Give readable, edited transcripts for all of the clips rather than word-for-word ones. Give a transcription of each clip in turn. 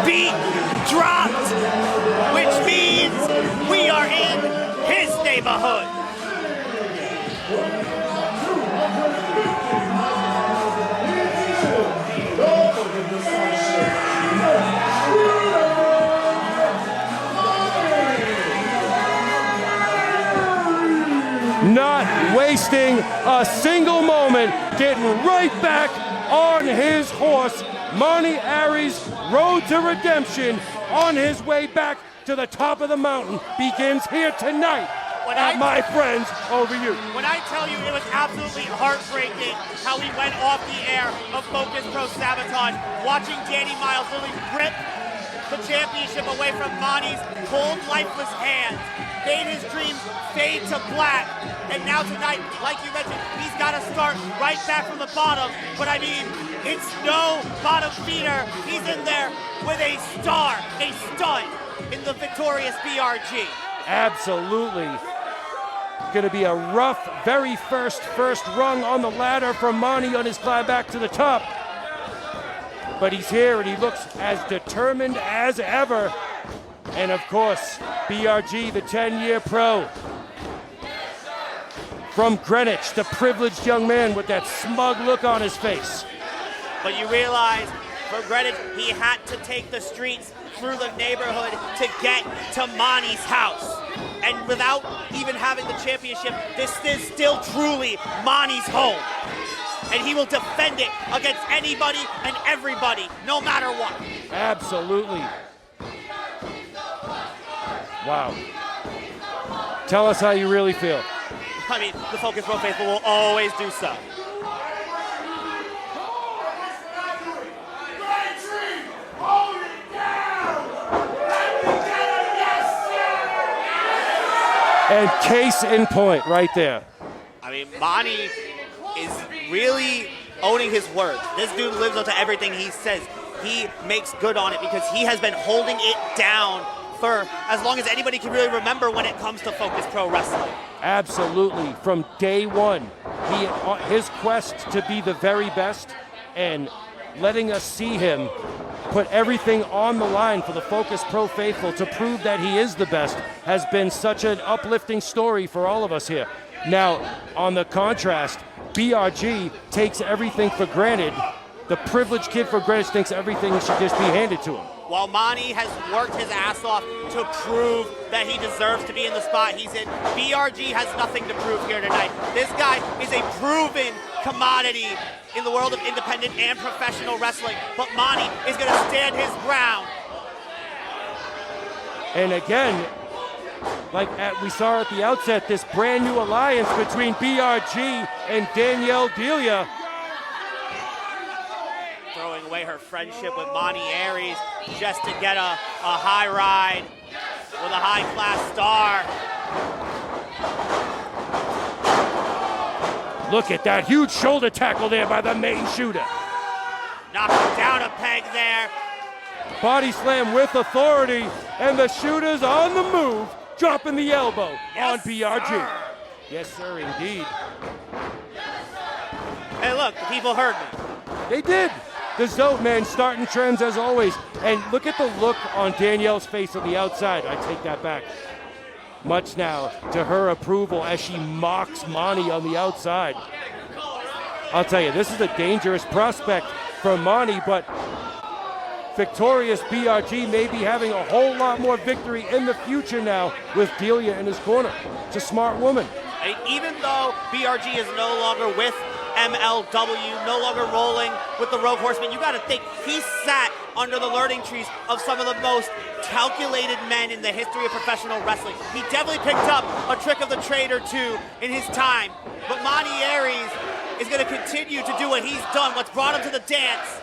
Beat dropped, which means we are in his neighborhood. Not wasting a single moment, getting right back on his horse. Monty Ariez, road to redemption, on his way back to the top of the mountain, begins here tonight at My Friends Over You. When I tell you it was absolutely heartbreaking how he went off the air of Focus Pro Sabotage, watching Danny Miles literally rip the championship away from Monty's cold, lifeless hands, made his dreams fade to black, and now tonight, like you mentioned, he's got to start right back from the bottom, but I mean, it's no bottom feeder. He's in there with a star, a stud in the victorious BRG. Absolutely. Going to be a rough, very first rung on the ladder for Monty on his climb back to the top. But he's here and he looks as determined as ever. And of course, BRG, the 10-year pro. From Greenwich, the privileged young man with that smug look on his face. But you realize, for Greenwich, he had to take the streets through the neighborhood to get to Monty's house. And without even having the championship, this is still truly Monty's home. And he will defend it against anybody and everybody, no matter what. Absolutely. Wow. Tell us how you really feel. I mean, the Focus Pro faithful will always do so. And case in point right there. I mean, Monty is really owning his words. This dude lives up to everything he says. He makes good on it because he has been holding it down for as long as anybody can really remember when it comes to Focus Pro Wrestling. Absolutely. From day one, his quest to be the very best and letting us see him put everything on the line for the Focus Pro faithful to prove that he is the best has been such an uplifting story for all of us here. Now, on the contrast, BRG takes everything for granted. The privileged kid for Greenwich thinks everything should just be handed to him. While Monty has worked his ass off to prove that he deserves to be in the spot he's in, BRG has nothing to prove here tonight. This guy is a proven commodity in the world of independent and professional wrestling, but Monty is going to stand his ground. And again, like we saw at the outset, this brand new alliance between BRG and Danielle Delia. Throwing away her friendship with Monty Ariez just to get a high ride with a high-class star. Look at that huge shoulder tackle there by the main shooter. Knocking down a peg there. Body slam with authority, and the shooter's on the move, dropping the elbow on BRG. Sir. Yes, sir, indeed. Hey, look, the people heard me. They did. The Zote man starting trends as always. And look at the look on Danielle's face on the outside. I take that back. Much now to her approval as she mocks Monty on the outside. I'll tell you, this is a dangerous prospect for Monty, but victorious BRG may be having a whole lot more victory in the future now with Delia in his corner. It's a smart woman. And even though BRG is no longer with MLW, no longer rolling with the Rogue Horsemen, you got to think he sat under the learning trees of some of the most calculated men in the history of professional wrestling. He definitely picked up a trick of the trade or two in his time, but Monty Ariez is going to continue to do what he's done, what's brought him to the dance.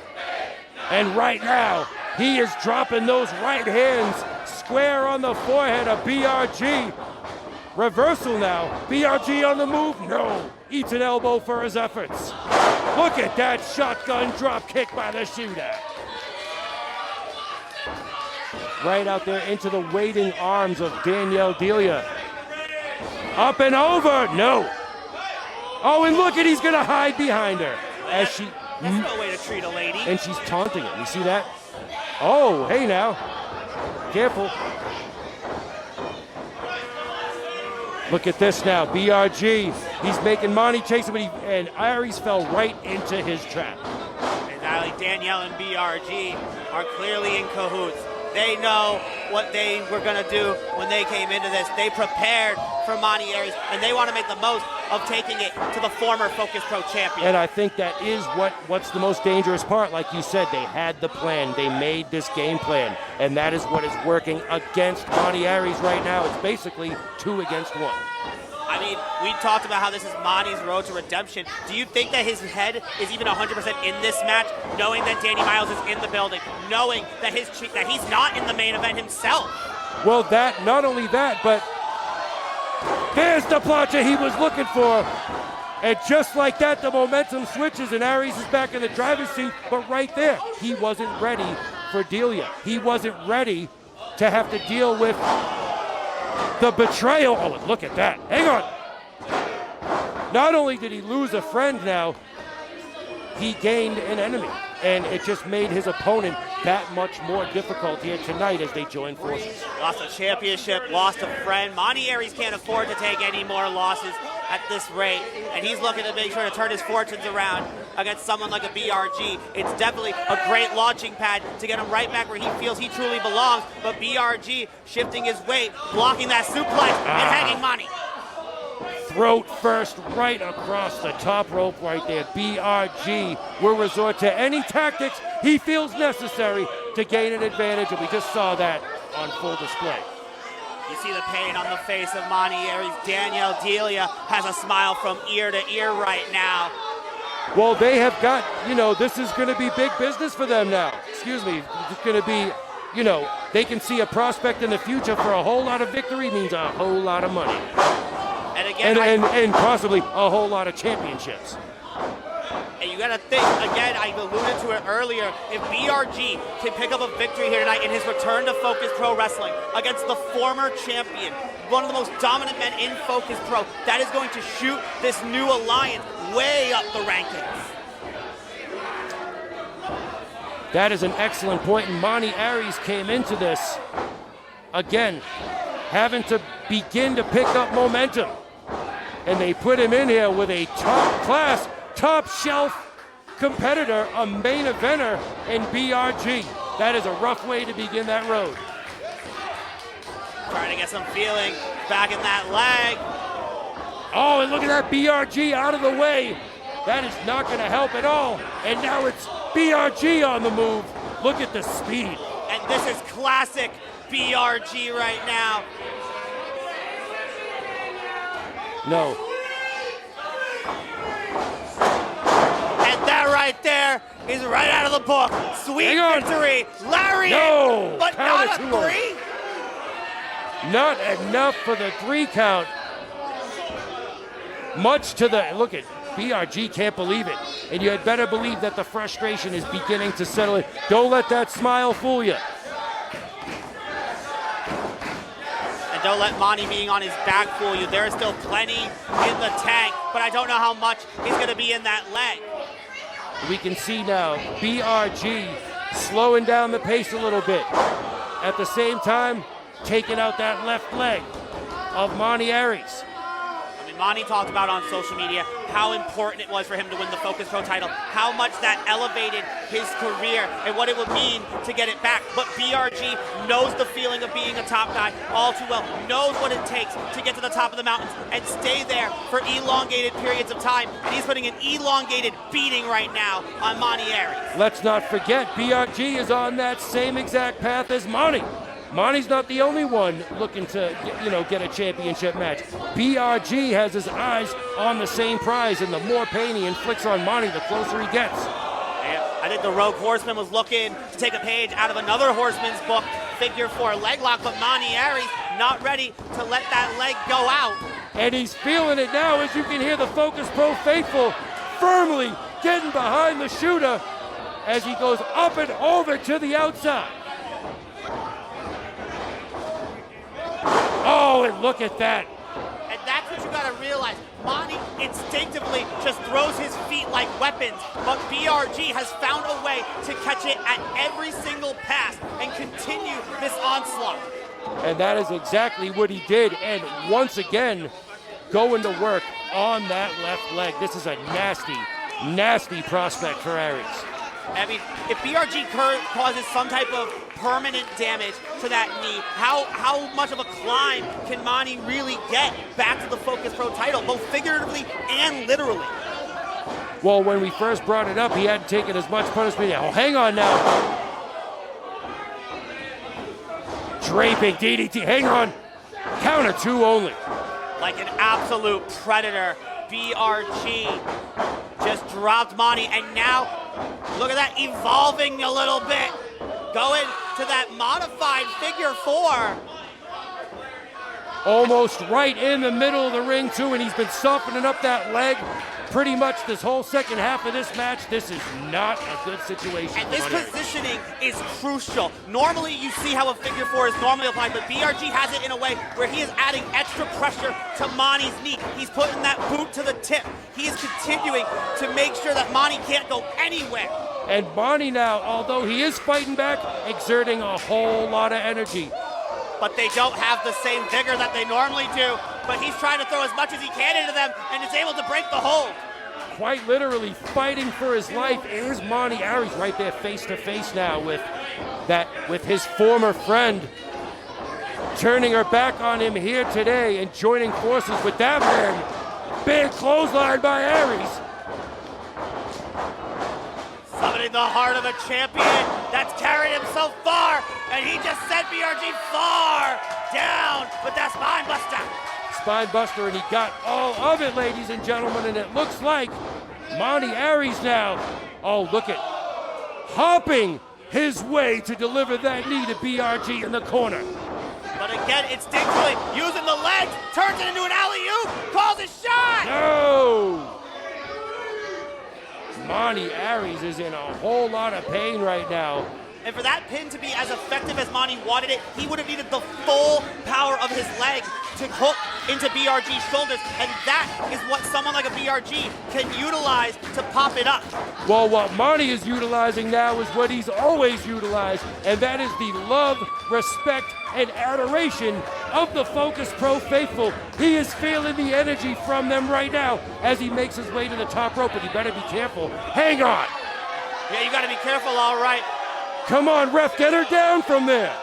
And right now, he is dropping those right hands square on the forehead of BRG. Reversal now. BRG on the move? No. Eats an elbow for his efforts. Look at that shotgun drop kick by the shooter. Right out there into the waiting arms of Danielle Delia. Up and over. No. Oh, and look at, he's going to hide behind her. as she... That's no way to treat a lady. And she's taunting him. You see that? Oh, hey now. Careful. Look at this now. BRG. He's making Monty chase him, and Ariez fell right into his trap. Exactly. Danielle and BRG are clearly in cahoots. They know what they were going to do when they came into this. They prepared for Monty Ariez, and they want to make the most of taking it to the former Focus Pro champion. And I think that is what's the most dangerous part. Like you said, they had the plan. They made this game plan, and that is what is working against Monty Ariez right now. It's basically 2 against 1. I mean, we talked about how this is Monty's road to redemption. Do you think that his head is even 100% in this match, knowing that Danny Miles is in the building, knowing that that he's not in the main event himself? Well, not only that, but there's the plancha he was looking for. And just like that, the momentum switches, and Ariez is back in the driver's seat. But right there, he wasn't ready for Delia. He wasn't ready to have to deal with the betrayal. Oh, look at that. Hang on. Not only did he lose a friend now, he gained an enemy. And it just made his opponent that much more difficult here tonight as they join forces. Lost a championship, lost a friend. Monty Ariez can't afford to take any more losses at this rate, and he's looking to make sure to turn his fortunes around against someone like a BRG. It's definitely a great launching pad to get him right back where he feels he truly belongs, but BRG shifting his weight, blocking that suplex, and hanging Monty. Throat first, right across the top rope right there. BRG will resort to any tactics he feels necessary to gain an advantage, and we just saw that on full display. You see the pain on the face of Monty Ariez. Danielle Delia has a smile from ear to ear right now. Well, they have got, this is going to be big business for them now. Excuse me. It's going to be, they can see a prospect in the future for a whole lot of victory means a whole lot of money. And again, and possibly a whole lot of championships. And you got to think, again, I alluded to it earlier, if BRG can pick up a victory here tonight in his return to Focus Pro Wrestling against the former champion, one of the most dominant men in Focus Pro, that is going to shoot this new alliance way up the rankings. That is an excellent point, and Monty Ariez came into this, again, having to begin to pick up momentum. And they put him in here with a top-class, top-shelf competitor, a main eventer in BRG. That is a rough way to begin that road. Trying to get some feeling back in that leg. Oh, and look at that BRG out of the way. That is not going to help at all. And now it's BRG on the move. Look at the speed. And this is classic BRG right now. No. And that right there is right out of the book. Sweet victory. Larry, no, but not a 3. Not enough for the 3 count. Much to the, look at BRG can't believe it. And you had better believe that the frustration is beginning to settle in. Don't let that smile fool you. And don't let Monty being on his back fool you. There is still plenty in the tank, but I don't know how much is going to be in that leg. We can see now BRG slowing down the pace a little bit. At the same time, taking out that left leg of Monty Ariez. I mean, Monty talked about on social media how important it was for him to win the Focus Pro title, how much that elevated his career and what it would mean to get it back. But BRG knows the feeling of being a top guy all too well, knows what it takes to get to the top of the mountains and stay there for elongated periods of time. And he's putting an elongated beating right now on Monty Ariez. Let's not forget, BRG is on that same exact path as Monty. Monty's not the only one looking to, get a championship match. BRG has his eyes on the same prize, and the more pain he inflicts on Monty, the closer he gets. I think the Rogue Horseman was looking to take a page out of another Horseman's book, figure 4 leg lock, but Monty Ariez not ready to let that leg go out. And he's feeling it now, as you can hear the Focus Pro faithful firmly getting behind the shooter as he goes up and over to the outside. Oh, and look at that. And that's what you got to realize. Monty instinctively just throws his feet like weapons, but BRG has found a way to catch it at every single pass and continue this onslaught. And that is exactly what he did. And once again, going to work on that left leg. This is a nasty, nasty prospect for Ariez. I mean, if BRG causes some type of permanent damage to that knee, how much of a climb can Monty really get back to the Focus Pro title, both figuratively and literally? Well, when we first brought it up, he hadn't taken as much punishment yet. Oh, hang on now. Draping DDT, hang on. Counter 2 only. Like an absolute predator, BRG just dropped Monty, and now, look at that, evolving a little bit. Going to that modified figure 4. Almost right in the middle of the ring, too, and he's been softening up that leg pretty much this whole second half of this match. This is not a good situation. And this positioning is crucial. Normally, you see how a figure 4 is normally applied, but BRG has it in a way where he is adding extra pressure to Monty's knee. He's putting that boot to the tip. He is continuing to make sure that Monty can't go anywhere. And Monty now, although he is fighting back, exerting a whole lot of energy. But they don't have the same vigor that they normally do. But he's trying to throw as much as he can into them and is able to break the hold. Quite literally fighting for his life. Here's Monty Ariez right there face to face now with his former friend. Turning her back on him here today and joining forces with that man. Big clothesline by Ariez. Summoning the heart of a champion that's carried him so far, and he just sent BRG far down with that spine buster. Spine buster, and he got all of it, ladies and gentlemen, and it looks like Monty Ariez now, oh, look at, hopping his way to deliver that knee to BRG in the corner. But again, instinctually using the legs, turns it into an alley-oop, calls a shot! No! Monty Ariez is in a whole lot of pain right now. And for that pin to be as effective as Monty wanted it, he would have needed the full power of his leg to hook into BRG's shoulders, and that is what someone like a BRG can utilize to pop it up. Well, what Monty is utilizing now is what he's always utilized, and that is the love, respect, and adoration of the Focus Pro faithful. He is feeling the energy from them right now as he makes his way to the top rope, but he better be careful. Hang on! Yeah, you gotta be careful, all right. Come on, ref, get her down from there!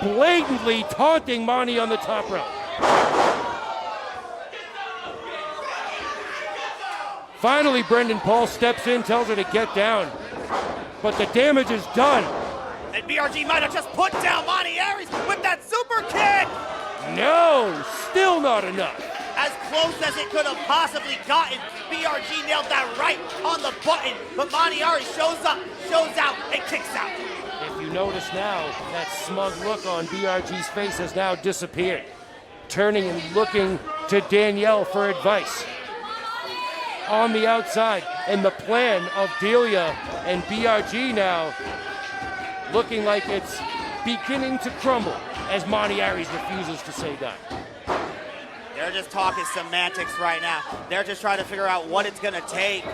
Blatantly taunting Monty on the top rope. Finally, Brendan Paul steps in, tells her to get down. But the damage is done. And BRG might have just put down Monty Ariez with that super kick! No, still not enough. As close as it could have possibly gotten, BRG nailed that right on the button, but Monty Ariez shows up, shows out, and kicks out. If you notice now, that smug look on BRG's face has now disappeared. Turning and looking to Danielle for advice. On the outside, and the plan of Delia and BRG now looking like it's beginning to crumble as Monty Ariez refuses to say that. They're just talking semantics right now. They're just trying to figure out what it's going to take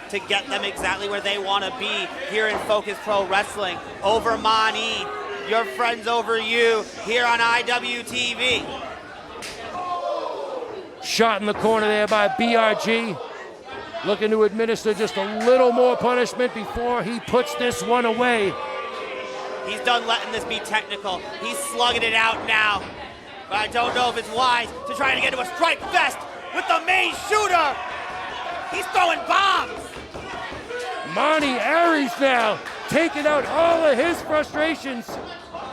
to get them exactly where they want to be here in Focus Pro Wrestling. Over Monty, your friends over you, here on IWTV. Shot in the corner there by BRG. Looking to administer just a little more punishment before he puts this one away. He's done letting this be technical. He's slugging it out now. But I don't know if it's wise to try to get into a strike fest with the main shooter. He's throwing bombs. Monty Ariez now taking out all of his frustrations.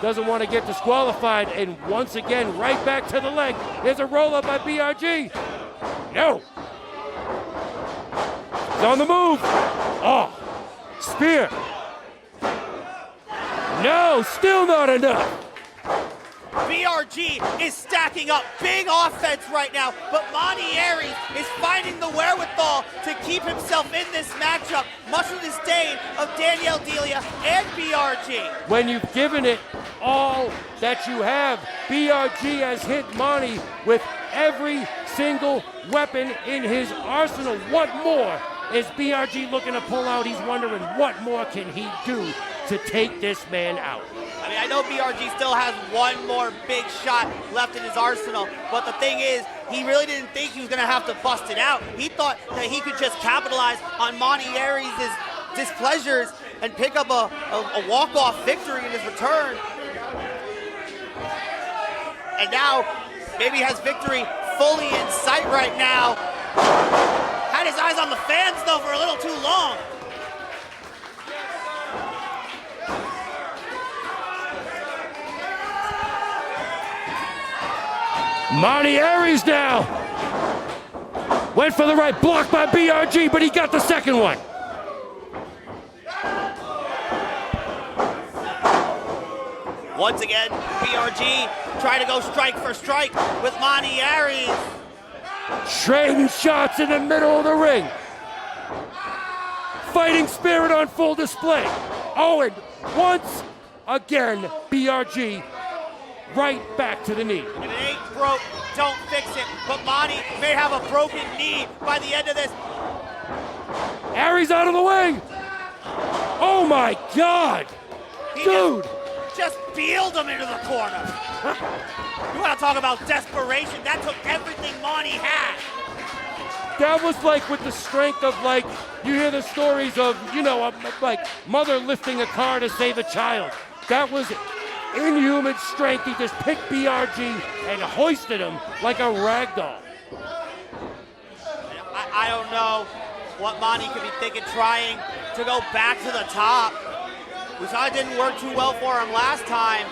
Doesn't want to get disqualified, and once again, right back to the leg. There's a roll-up by BRG. No. He's on the move. Oh, spear. No, still not enough. BRG is stacking up big offense right now, but Monty Ariez is finding the wherewithal to keep himself in this matchup, much to the disdain of Danielle Delia and BRG. When you've given it all that you have, BRG has hit Monty with every single weapon in his arsenal. What more is BRG looking to pull out? He's wondering what more can he do to take this man out. I mean, I know BRG still has one more big shot left in his arsenal, but the thing is, he really didn't think he was going to have to bust it out. He thought that he could just capitalize on Monty Ariez' displeasures and pick up a walk-off victory in his return. And now, maybe has victory fully in sight right now. Had his eyes on the fans, though, for a little too long. Monty Ariez now. Went for the right, block by BRG, but he got the second one. Once again, BRG trying to go strike for strike with Monty Ariez. Trading shots in the middle of the ring. Fighting spirit on full display. Oh, and once again, BRG right back to the knee. If it ain't broke, don't fix it. But Monty may have a broken knee by the end of this. Ariez out of the way. Oh my God. Dude. Just peeled him into the corner. You want to talk about desperation? That took everything Monty had. That was like with the strength of, like, you hear the stories of, you know, like mother lifting a car to save a child. That was inhuman strength. He just picked BRG and hoisted him like a rag doll. I don't know what Monty could be thinking, trying to go back to the top. We saw it didn't work too well for him last time.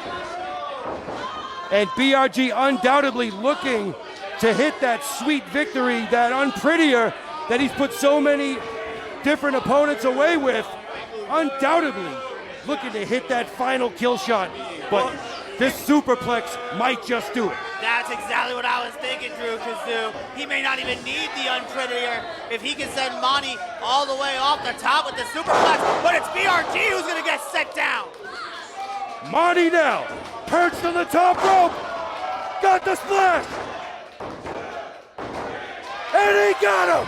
And BRG undoubtedly looking to hit that sweet victory, that unprettier that he's put so many different opponents away with. Undoubtedly looking to hit that final kill shot. But this superplex might just do it. That's exactly what I was thinking, Drew Kazoo. He may not even need the unprettier if he can send Monty all the way off the top with the superplex, but it's BRG who's gonna get set down. Monty now, perched on the top rope, got the splash, and he got him.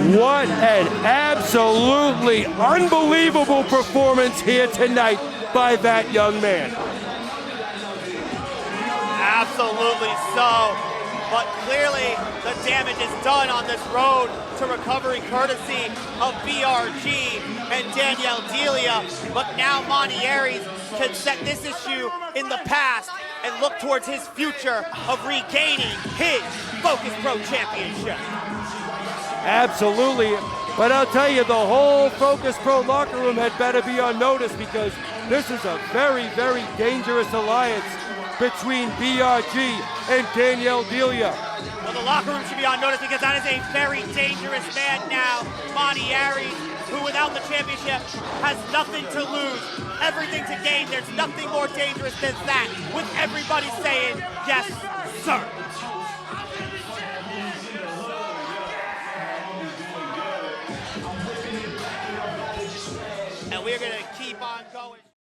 What an absolutely unbelievable performance here tonight by that young man. Absolutely so. But clearly the damage is done on this road to recovery courtesy of BRG and Danielle Delia. But now Monty Ariez can set this issue in the past and look towards his future of regaining his Focus Pro Championship. Absolutely, but I'll tell you, the whole Focus Pro locker room had better be on notice, because this is a very, very dangerous alliance between BRG and Danielle Delia. Well, the locker room should be on notice because that is a very dangerous man now, Monty Ariez, who without the championship has nothing to lose, everything to gain. There's nothing more dangerous than that, with everybody saying, yes, sir.